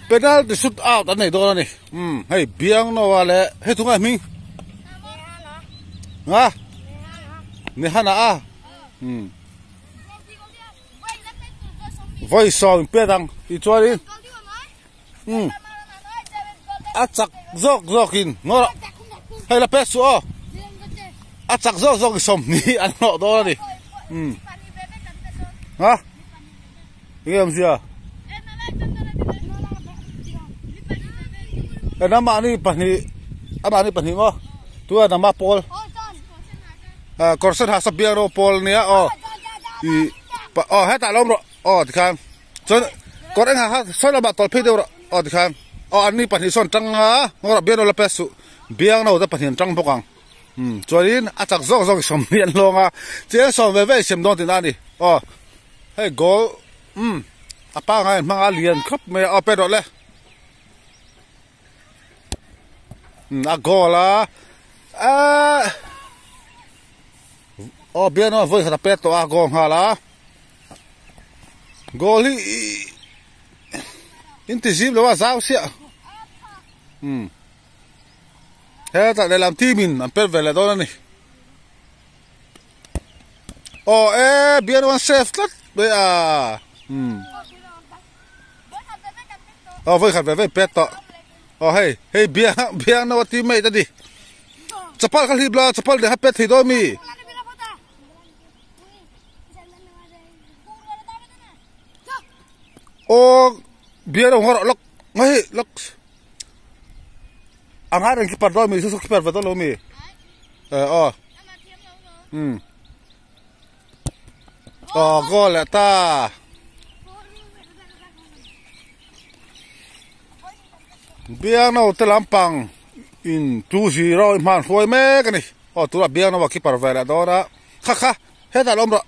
penalty shoot out anh này đó này hay Biangnoa'n lệ hay thùng ai mình à hnehlo à voi sò pe đằng đi chơi đi chắc dọc in ngó hay là pe sủa chắc dọc sòm ní ăn nọ đó đi hả cái làm gì à năm anh đi ngó tua năm Paul corset hasa Biangnoa'n Paul nia hết tại lông rồi thì khang cho con anh ha sao là bạn tolpe đâu rồi thì khang anh đi bản son trăng ha ngó Biangnoa'n là pesu Biangnoa'n ta bản trăng bốc ang cho nên chắc dọc sòm miền long à chế sòm về xem đón tiền ăn đi hey goal apa ngay mang alien khắp mày pe đó lẽ goal à Biangnoa'n với hạt pe to goal ha la goal hi intizim lo zao sia thế tại đây làm team mình làm pe về là đó này Biangnoa'n safe lắm bây à với hạt về pe to hey Biangnoa'n teammate tadi cepat kali bla cepat deh pet hidup mi Biangnoa'n ngorok lok ngai lok ang harang kiper do mi susu kiper betul lo mi gol ya ta Biangnoa'n terlampang in 2-0 man foi me cái này tu là Biangnoa'n kiper về là đó đó kha hết là lom rồi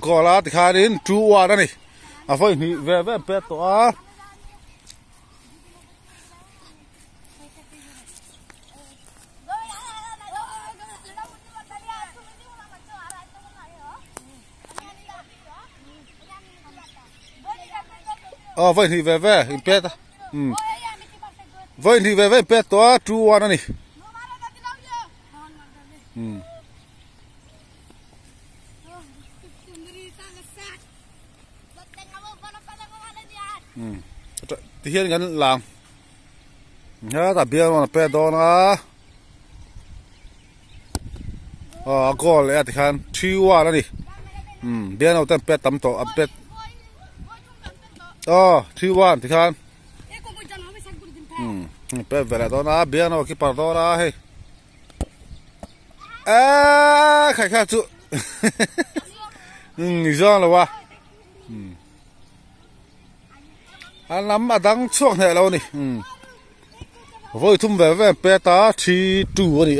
có là thì khai đến chú đó này phải về pet to vậy thì về pet vậy thì về pet to chú đó này thì hiện gần làm nhớ ta Biangnoa'n là pe đó nó goal ấy thì khan 3-1 đó đi Biangnoa'n tên pe tắm tổ pet 3-1 thì khan pe về là đó nó Biangnoa'n keeper đó là hay khai chú giòn là wa anh nắm atawng chuộc này lâu nè với thum về pe ta chi tủ đi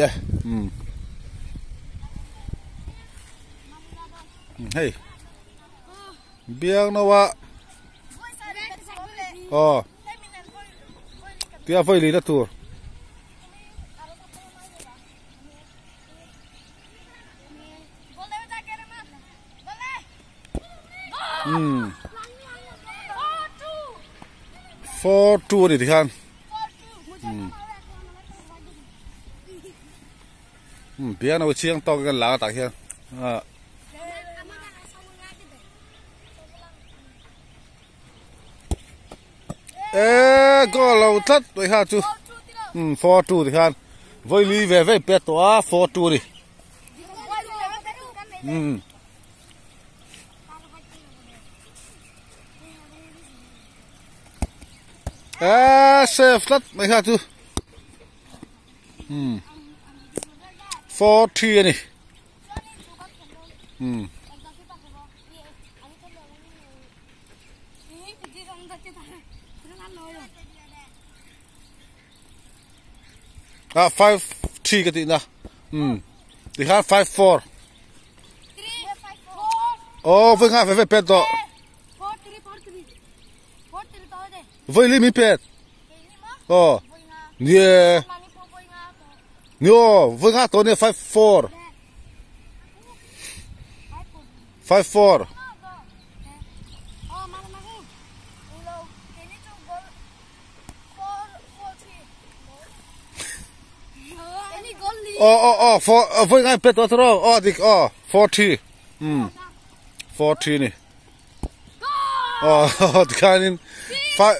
hey Biangnoa'n tia với lý đó tour for two đi thì khan Biangnoa'n chiang to cái lá tại kia có lâu thất vậy ha chú for two thì khan với lý về pet to for two đi safe lắm mấy ha chú 4-3 này à 5-3 cái gì nào thì ha 5-4 với ngã về pet đó với lý mi pet nè với ngã tối này 5-4 5-4 với ngay pet đó thôi đi 40 40 nè thì cái này 5-3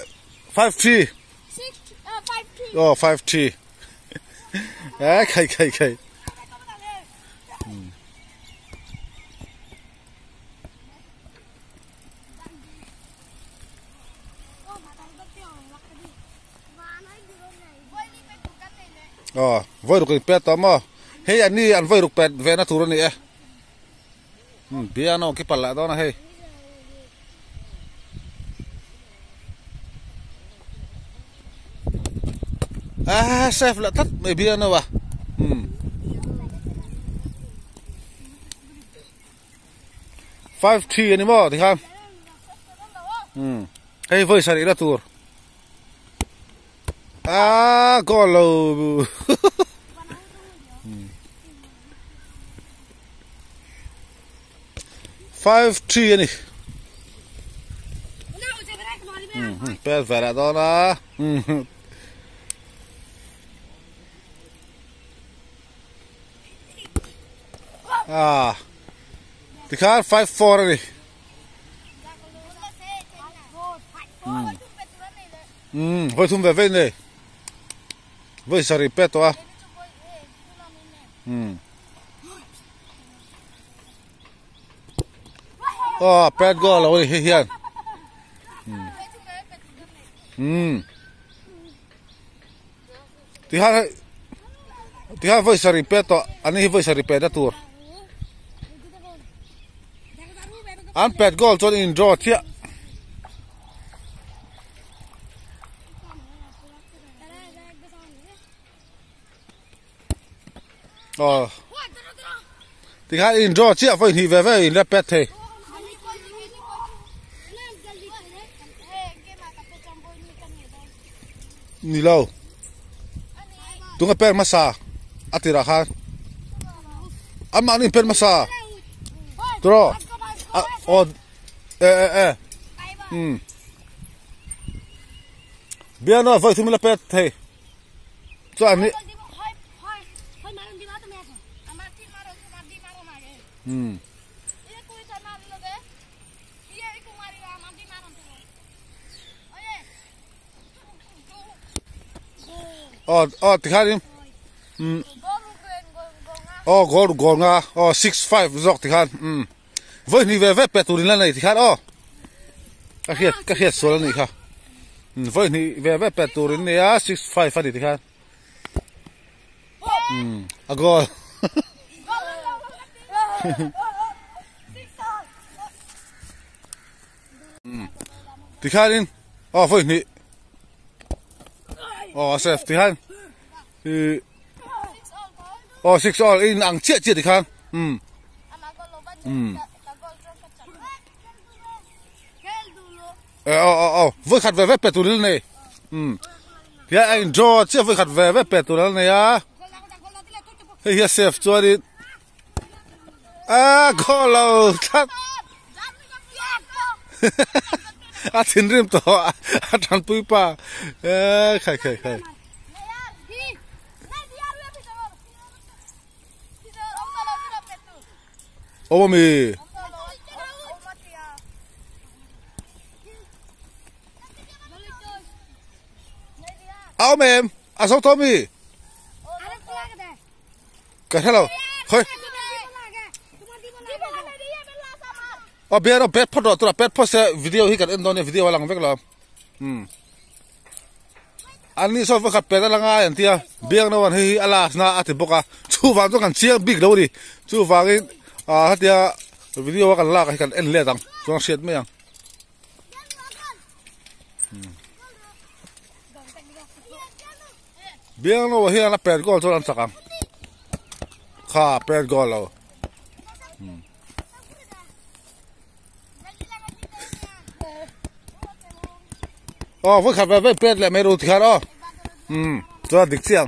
5-3 cái ไว้ลูกเป็ดต่อมาเฮ้ยอันนี้อันไว้ลูกเป็ดเวน่าถูกนี่เบียร์น้องกี่ปัลละตอนนั้นเฮ้ยเซฟละทัดไม่เบียร์นะวะ5-3อันนี้มั้งที่ครับเฮ้ยไว้ใส่ละตัวก็เรา5-3 นี่เป็ดเวลาตอนนั้นที่ขาด5-4 นี่ไว้ทุ่มแบบนี้ไว้ใส่เป็ดตัวเป็ดก็เราเฮียนที่ขาดไว้ใส่เป็ดตัวอันนี้ไว้ใส่เป็ดตัวอันเป็ดก็จนอินโดเทียที่ขาดอินโดเทียไว้ที่เว่อินเล็บเป็ดเทนี่เราตุงเป็ดมาซาอัติราคาอามานี่เป็ดมาซาตัวเบียร์น่ะไว้ทุ่มละเป็ดเทส่วนนี้ที่ขาดนี่กอลงา6-5จอกที่ขาดไว้นี่เว่เป็ดตัวนี้แล้วนี่ที่ขาดก็เขียดส่วนนี้ค่ะไว้นี่เว่เป็ดตัวนี้6-5ฟันที่ขาดกอลที่ขาดนี่ไว้นี่เซฟที่ขาด6-all อินอังเจี๊ยที่ขาดไว้ขัดเว่เป็ดตัวนี้นี่ที่ไอ้จอเจี๊ยไว้ขัดเว่เป็ดตัวนี้เฮ้ยเซฟตัวนี้ก็เราทัดทิ้งริมตัวทันปุยป้าใครโอ้มีเอาเมมสองตัวมีกันให้เราเฮ้ยเบียร์เราเป็ดพอดตัวเป็ดพอเสียวิดีโอที่กันเอ็นโดนวิดีโอหลังเวกเราอันนี้ชอบขัดเป็ดอะไรง่ายอย่างที่เบียร์เราวันที่อะไรน่าอธิบกชูฟังต้องกันเชียงบิ๊กเราดิชูฟังที่วิดีโอกันลากให้กันเอ็นเลี้ยตังต้องเสียดไหมยังเบียร์เราวันที่อะไรเป็ดก็ตัวนั้นสักครั้งข้าเป็ดก็เราไว้ขัดไว้เป็ดแหละไม่รู้ที่ขาดตัวดิกเสียง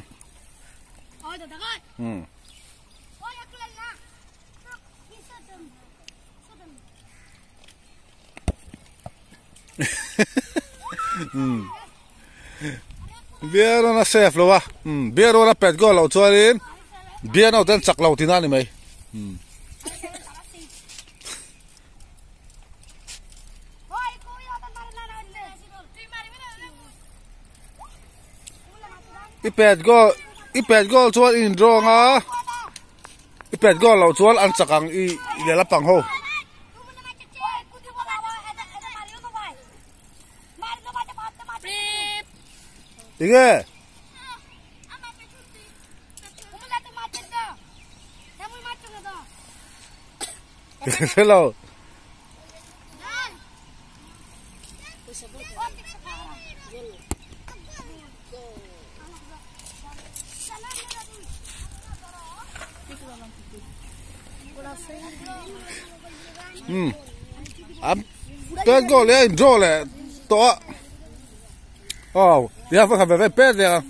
Biangnoa'n safe lo wa Biangnoa'n pet go lo chuanin Biangnoa'n ten chak lo tina ni mai i pet go chuan in draw nga i pet go lo chuan an chakang i le la pang ho Ige Hello pet go le in draw le to oh ya fa ve pet ya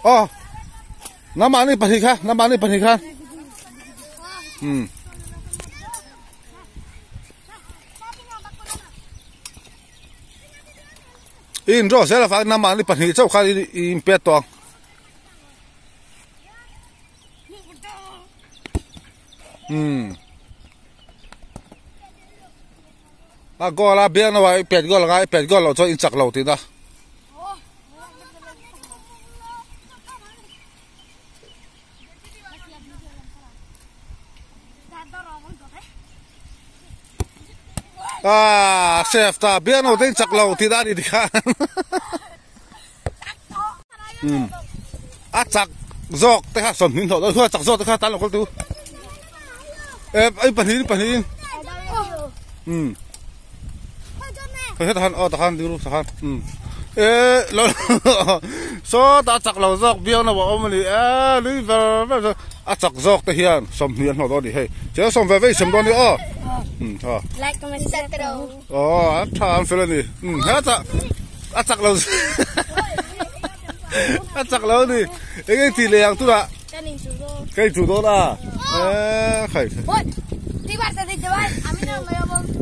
oh namani pathi kha in draw se la fa namani pathi chau kha in pet to go la Biangnoa'n pet go la pet go lo cho in chak lo ti da safe ta Biangnoa'n ten chak lo ti da ni khan chak zok te kha som hin tho do chak zok te kha tan lo kol tu ai panin phải tahan tahan đi luôn tahan lo so ta chak lo zok Biangnoa'n om ni lui ver chak zok te hian som hian ho do ni he che som ve som do ni like comment subscribe tham fel ni ha chak lo chak lo ni cái thì liang tu la cái chủ đó là khai đi bắt đi chơi, anh mình